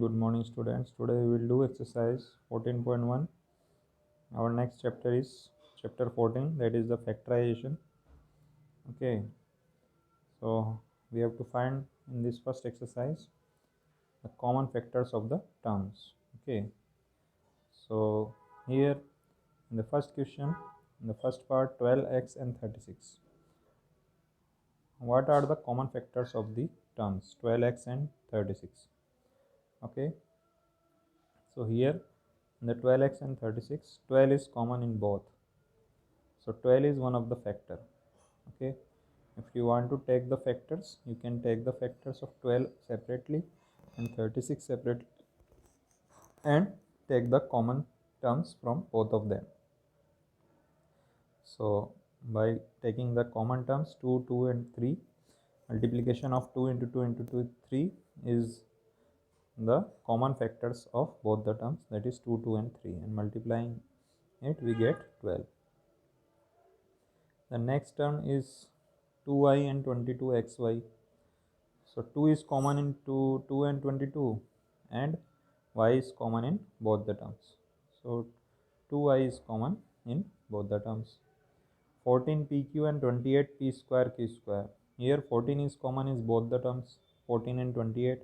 Good morning, students. Today we will do exercise 14.1. Our next chapter is chapter 14, that is the factorization. Okay, so we have to find in this first exercise the common factors of the terms. Okay, so here in the first question, in the first part, 12x and 36. What are the common factors of the terms 12x and 36? Okay, so here in the 12x and 36, 12 is common in both. So 12 is one of the factor. Okay, if you want to take the factors, you can take the factors of 12 separately and 36 separately and take the common terms from both of them. So by taking the common terms 2, 2 and 3, multiplication of 2 into 2 into 2, 3 is the common factors of both the terms, that is 2, 2 and 3, and multiplying it we get 12. The next term is 2y and 22xy. So 2 is common in 2 and 22, and y is common in both the terms. So 2y is common in both the terms. 14pq and 28p square q square. Here 14 is common in both the terms, 14 and 28,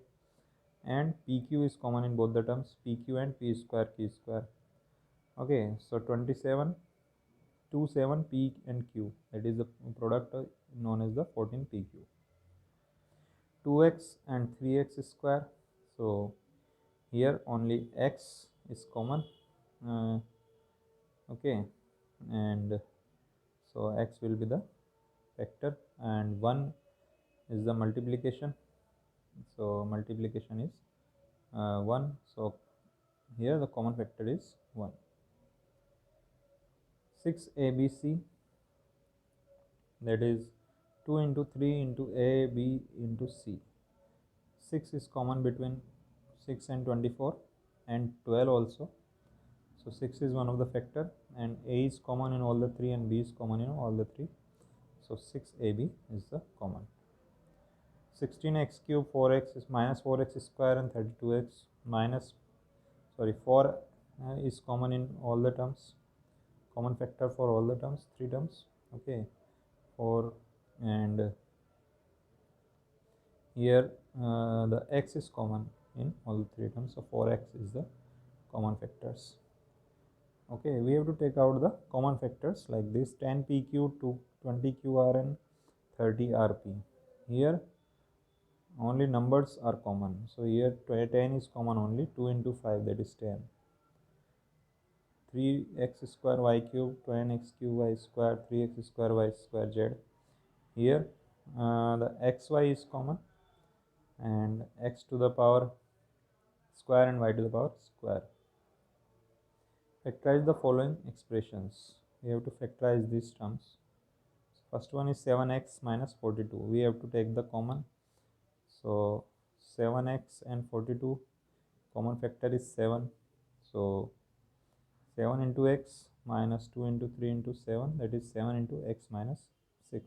and pq is common in both the terms, pq and p square q square. Okay, so 27, 27 p and q, that is the product known as the 14pq. 2x and 3x square. So here only x is common. Okay, and so x will be the factor and 1 is the multiplication. So multiplication is 1. So here the common factor is 1. 6abc, that is 2 into 3 into a, b into c. 6 is common between 6 and 24 and 12 also. So 6 is one of the factor, and a is common in all the 3 and b is common in all the 3. So 6ab is the common. 16x cube, 4x is minus 4x square, and 32x minus 4 is common in all the terms, common factor for all the terms, 3 terms. Okay, 4, and here the x is common in all the 3 terms, so 4x is the common factors. Okay, we have to take out the common factors like this: 10pq to 20qr and 30rp. Here only numbers are common, so here 10 is common only, 2 into 5, that is 10. 3x square y cube, 10x cube y square, 3x square y square z. Here the xy is common, and x to the power square and y to the power square. Factorize the following expressions. We have to factorize these terms. First one is 7x minus 42. We have to take the common. So 7x and 42, common factor is 7. So 7 into x minus 2 into 3 into 7, that is 7 into x minus 6.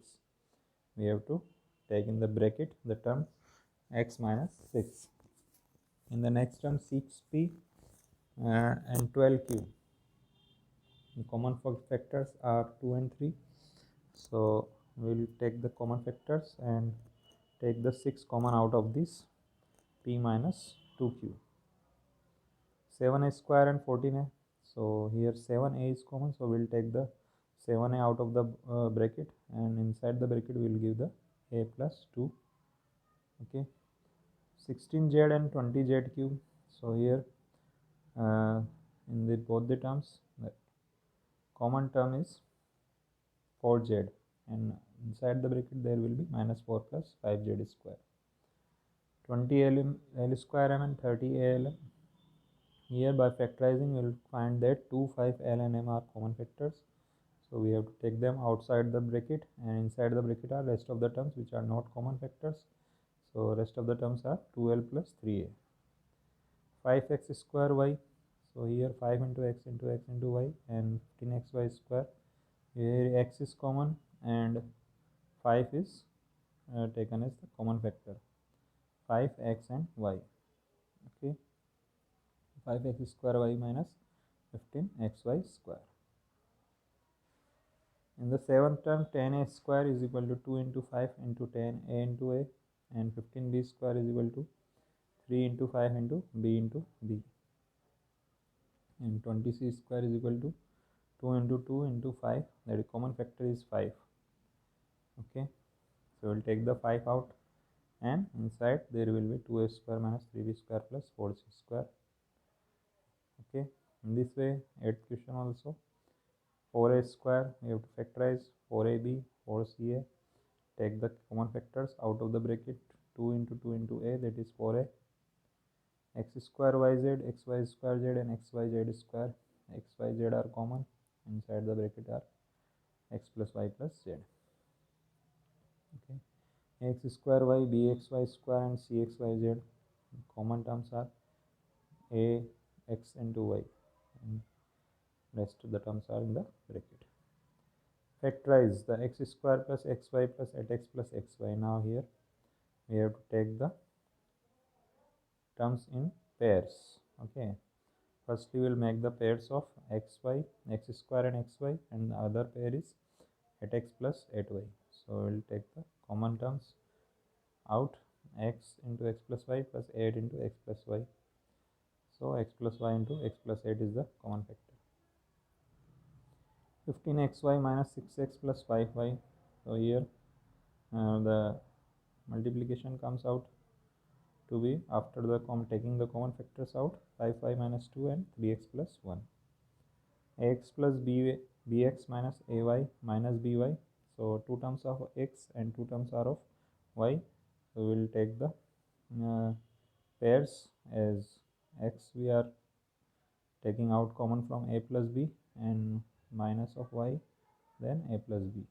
We have to take in the bracket the term x minus 6. In the next term 6p and 12q. The common factors are 2 and 3. So we will take the common factors and take the 6 common out of this, p minus 2q. 7a square and 14a. So here 7a is common, so we will take the 7a out of the bracket, and inside the bracket we will give the a plus 2. Okay, 16z and 20z cube. So here in the both the terms, the common term is 4z, and inside the bracket there will be minus 4 plus 5z square. 20 l square m and 30 alm. Here by factorizing we will find that 2, 5, l and m are common factors. So we have to take them outside the bracket, and inside the bracket are rest of the terms which are not common factors. So rest of the terms are 2l plus 3a. 5x square y. So here 5 into x into y, and 15xy square. Here x is common and 5 is taken as the common factor, 5x and y. Okay, 5x square y minus 15xy square. In the seventh term, 10a square is equal to 2 into 5 into 10a into a, and 15b square is equal to 3 into 5 into b into b, and 20c square is equal to 2 into 2 into 5, that is common factor is 5. Okay, so we'll take the 5 out, and inside there will be 2a square minus 3b square plus 4c square. Okay, in this way, 8th question also, 4a square we have to factorize, 4ab, 4ca, take the common factors out of the bracket, 2 into 2 into a, that is 4a, x square yz, xy square z, and xyz square, xyz are common, inside the bracket are x plus y plus z. Okay, x square y, bxy square, and cxyz, common terms are a x into y, and rest of the terms are in the bracket. Factorize the x square plus xy plus 8x plus xy. Now here we have to take the terms in pairs. Okay, firstly we will make the pairs of xy, x square and xy, and the other pair is 8x plus 8y. So we will take the common terms out, x into x plus y plus 8 into x plus y. So x plus y into x plus 8 is the common factor. 15xy minus 6x plus 5y. So here the multiplication comes out to be, after the taking the common factors out, 5y minus 2 and 3x plus 1. Ax plus bx minus ay minus by. So two terms of x and two terms are of y. So we will take the pairs as x we are taking out common from a plus b, and minus of y, then a plus b.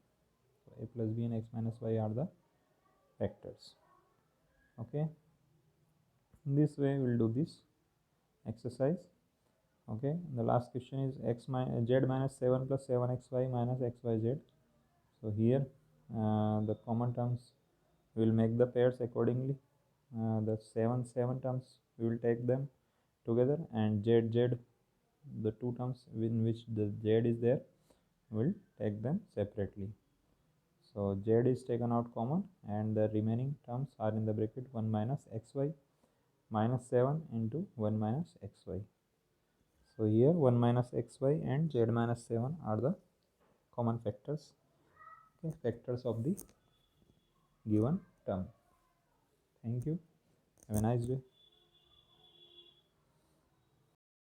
So a plus b and x minus y are the factors. Okay, in this way we will do this exercise. Okay, the last question is z minus 7 plus 7xy minus xyz. So here the common terms we will make the pairs accordingly. The 7 terms we will take them together, and z, the two terms in which the z is there, we will take them separately. So z is taken out common, and the remaining terms are in the bracket 1 minus xy minus 7 into 1 minus xy. So here 1 minus xy and z minus 7 are the common factors. Okay, factors of the given term. Thank you. Have a nice day.